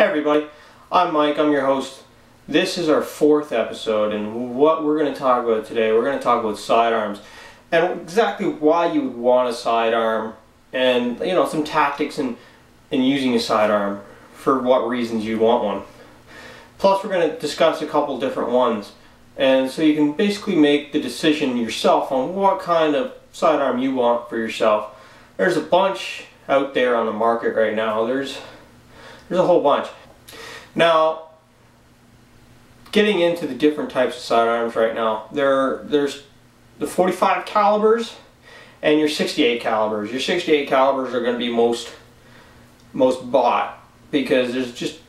Hey everybody, I'm Mike, I'm your host. This is our 4th episode, and what we're going to talk about today, we're going to talk about sidearms and exactly why you would want a sidearm, and some tactics in using a sidearm, for what reasons you want one. Plus we're going to discuss a couple different ones, and so you can basically make the decision yourself on what kind of sidearm you want for yourself. There's a bunch out there on the market right now. There's a whole bunch. Now, getting into the different types of sidearms right now, there's the 45 calibers and your 68 calibers. Your 68 calibers are going to be most bought because there's just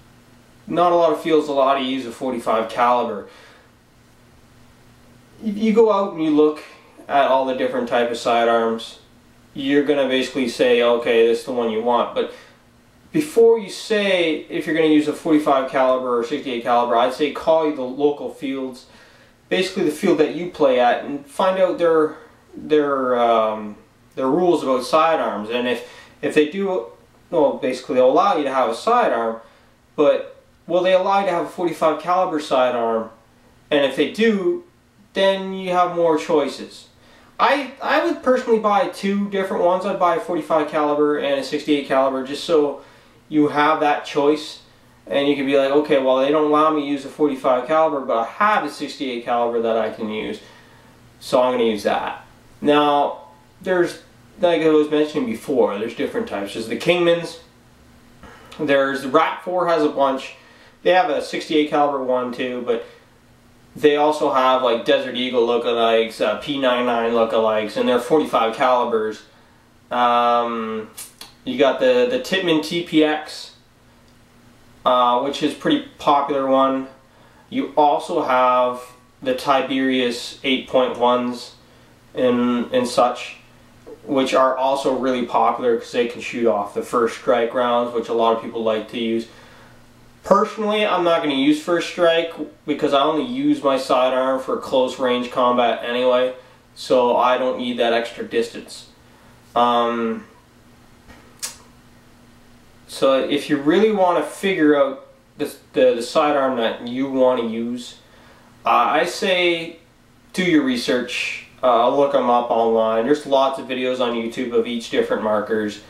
not a lot of fields allow to use a 45 caliber. You go out and you look at all the different type of sidearms, you're going to basically say, okay, this is the one you want. But before you say if you're going to use a 45 caliber or 68 caliber, I'd say call the local fields, basically the field that you play at, and find out their rules about sidearms. And if they do, well, basically they'll allow you to have a sidearm, but will they allow you to have a 45 caliber sidearm? And if they do, then you have more choices. I would personally buy 2 different ones. I'd buy a 45 caliber and a 68 caliber just so you have that choice, and you can be like, okay, well, they don't allow me to use a 45 caliber, but I have a 68 caliber that I can use, so I'm going to use that. Now, there's, like I was mentioning before, there's different types. There's the Kingmans. There's the Rat 4 has a bunch. They have a 68 caliber one too, but they also have like Desert Eagle lookalikes, P99 lookalikes, and they're 45 calibers. You got the Tippmann TPX, which is a pretty popular one. You also have the Tiberius 8.1s and such, which are also really popular because they can shoot off the first strike rounds, which a lot of people like to use. Personally, I'm not going to use first strike because I only use my sidearm for close range combat anyway, so I don't need that extra distance. So if you really want to figure out the sidearm that you want to use, I say do your research, look them up online. There's lots of videos on YouTube of each different markers.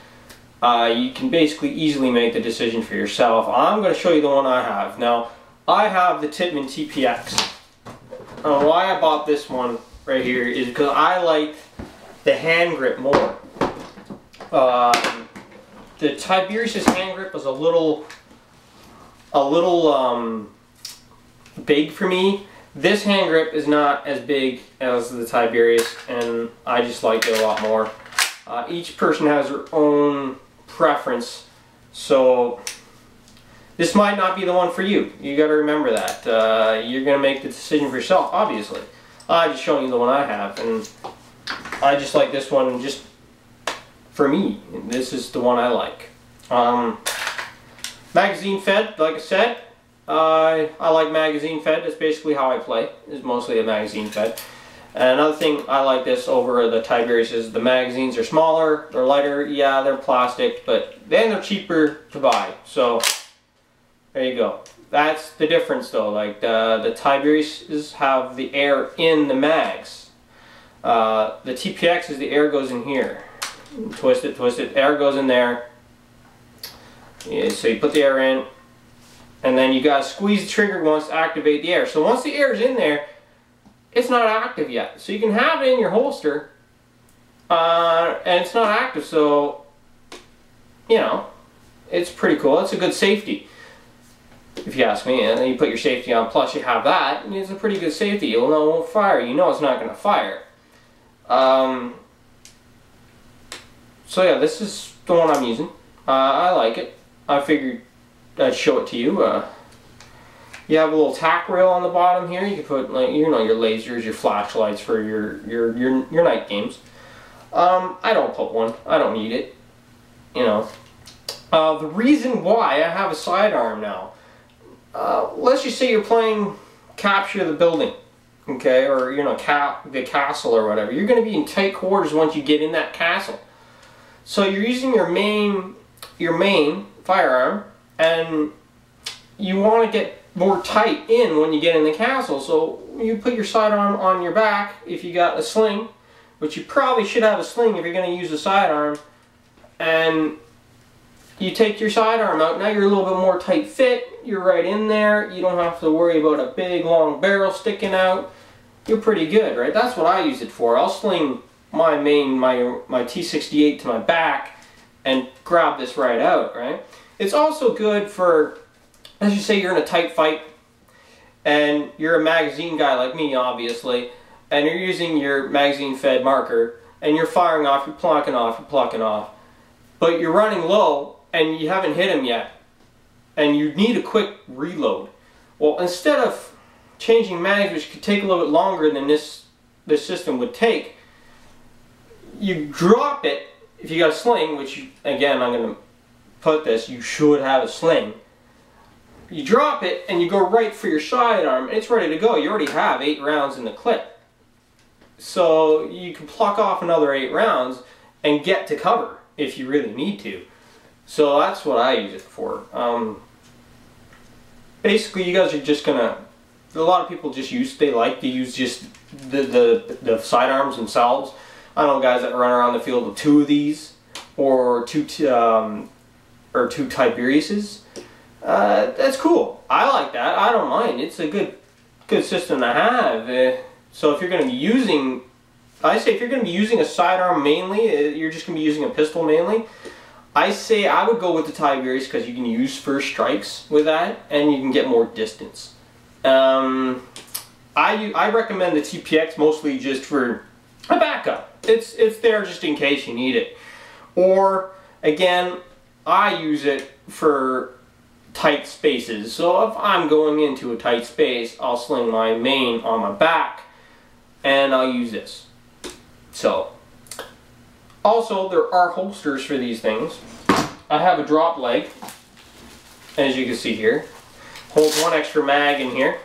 You can basically easily make the decision for yourself. I'm going to show you the one I have. Now, I have the Tippmann TPX. Why I bought this one right here is because I like the hand grip more. The Tiberius hand grip was a little big for me. This hand grip is not as big as the Tiberius, and I just like it a lot more. Each person has their own preference, so this might not be the one for you. You got to remember that. You're going to make the decision for yourself, obviously. I'm just showing you the one I have, and I just like this one just for me. This is the one I like. Magazine fed, like I said. I like magazine fed. That's basically how I play, is mostly a magazine fed. And another thing I like this over the Tiberius is the magazines are smaller, they're lighter, yeah, they're plastic, but then they're cheaper to buy. So there you go. That's the difference though. Like the Tiberius have the air in the mags. The TPX is the air goes in here. Twist it, air goes in there. Yeah, so you put the air in, and then you gotta squeeze the trigger once to activate the air. So once the air is in there, it's not active yet. So you can have it in your holster, and it's not active, so, it's pretty cool. It's a good safety, if you ask me. And then you put your safety on, plus you have that, and it's a pretty good safety. You'll know it won't fire. You know it's not going to fire. So yeah, this is the one I'm using. I like it. I figured I'd show it to you. You have a little tack rail on the bottom here. You can put, like, your lasers, your flashlights for your night games. I don't put one. I don't need it. The reason why I have a sidearm now. Let's just say you're playing capture the building, okay, or the castle or whatever. You're going to be in tight quarters once you get in that castle. So you're using your main firearm, and you want to get more tight in when you get in the castle. So you put your sidearm on your back if you got a sling, which you probably should have a sling if you're going to use a sidearm, and you take your sidearm out. Now you're a little bit more tight fit. You're right in there. You don't have to worry about a big long barrel sticking out. You're pretty good, right? That's what I use it for. I'll sling my T68 to my back and grab this right out, right? It's also good for, as you say, you're in a tight fight and you're a magazine guy like me, obviously, and you're using your magazine fed marker and you're firing off, you're plucking off, but you're running low and you haven't hit him yet and you need a quick reload. Well, instead of changing mags, which could take a little bit longer than this system would take, you drop it. If you got a sling, which again I'm going to put this, you should have a sling. You drop it and you go right for your sidearm and it's ready to go. You already have 8 rounds in the clip, so you can pluck off another 8 rounds and get to cover if you really need to. So that's what I use it for. Basically, you guys are just gonna, a lot of people just like to use just the sidearms themselves. I know guys that run around the field with 2 of these or two Tiberiuses. That's cool. I like that. I don't mind. It's a good system to have. So if you're going to be using, I say if you're going to be using a sidearm mainly, you're just going to be using a pistol mainly, I say I would go with the Tiberius because you can use first strikes with that and you can get more distance. I recommend the TPX mostly just for a backup. It's there just in case you need it. Or again, I use it for tight spaces. So if I'm going into a tight space, I'll sling my main on my back and I'll use this. So also there are holsters for these things. I have a drop leg, as you can see here. Holds 1 extra mag in here.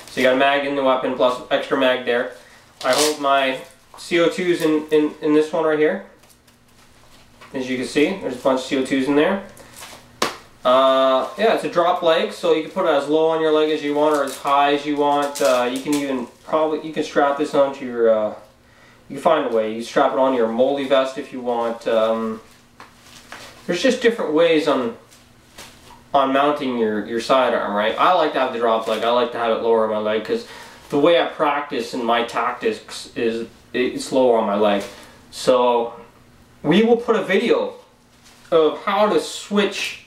So you got a mag in the weapon plus extra mag there. I hold my CO2s in this one right here. As you can see, there's a bunch of CO2s in there. Yeah, it's a drop leg, so you can put it as low on your leg as you want or as high as you want. You can even you can strap this onto your, you can find a way. You can strap it on your molly vest if you want. There's just different ways on mounting your sidearm, right? I like to have the drop leg. I like to have it lower on my leg because the way I practice and my tactics is it's lower on my leg. So we will put a video of how to switch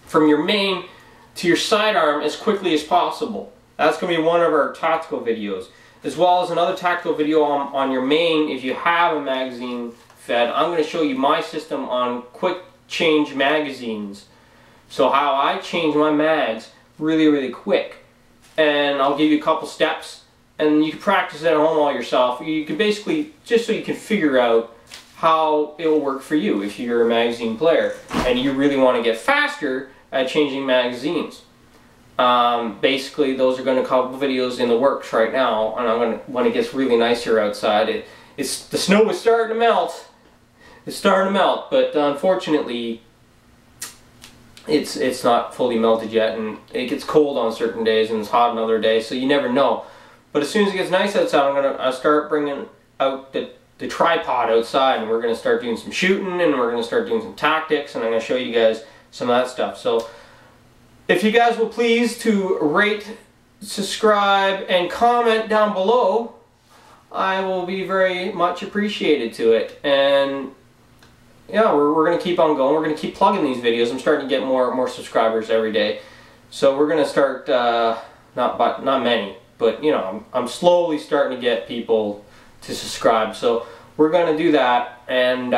from your main to your sidearm as quickly as possible. That's going to be one of our tactical videos, as well as another tactical video on your main if you have a magazine fed. I'm going to show you my system on quick change magazines. So how I change my mags really quick. And I'll give you a couple steps and you can practice it at home all yourself. You can basically, just so you can figure out how it will work for you if you're a magazine player and you really want to get faster at changing magazines. Basically, those are going to be a couple videos in the works right now, and I'm going to, when it gets really nice here outside, the snow is starting to melt. It's starting to melt, but unfortunately, it's not fully melted yet, and it gets cold on certain days and it's hot on other days, so you never know. But as soon as it gets nice outside, I'm going to start bringing out the tripod outside, and we're going to start doing some shooting, and we're going to start doing some tactics, and I'm going to show you guys some of that stuff. So if you guys will please to rate, subscribe, and comment down below, I will be very much appreciated to it. And yeah, we're going to keep on going. We're going to keep plugging these videos. I'm starting to get more subscribers every day. So we're going to start, not many, but you know, I'm slowly starting to get people to subscribe. So we're going to do that, and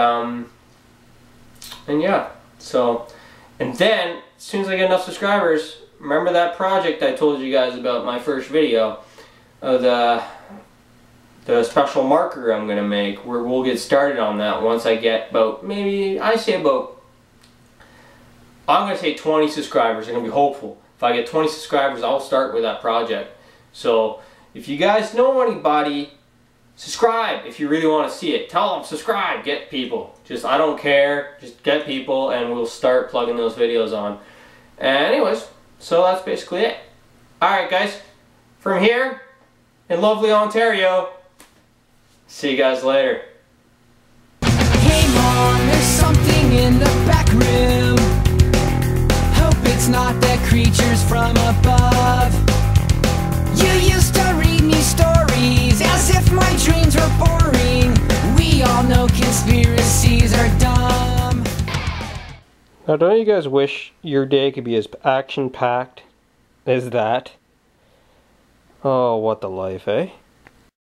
yeah, so, and then as soon as I get enough subscribers, remember that project I told you guys about, my first video of the special marker I'm going to make, where we'll get started on that once I get about, maybe, I'm going to say 20 subscribers. I'm going to be hopeful. If I get 20 subscribers, I'll start with that project. So if you guys know anybody, subscribe if you really want to see it. Tell them, subscribe, get people. Just, I don't care, just get people, and we'll start plugging those videos on. Anyways, so that's basically it. Alright guys, from here in lovely Ontario, see you guys later. Hey Mom, there's something in the back room. Hope it's not the creatures from above. You used to read me stories as if my dreams were boring. We all know conspiracies are dumb. Now don't you guys wish your day could be as action-packed as that? Oh, what the life, eh?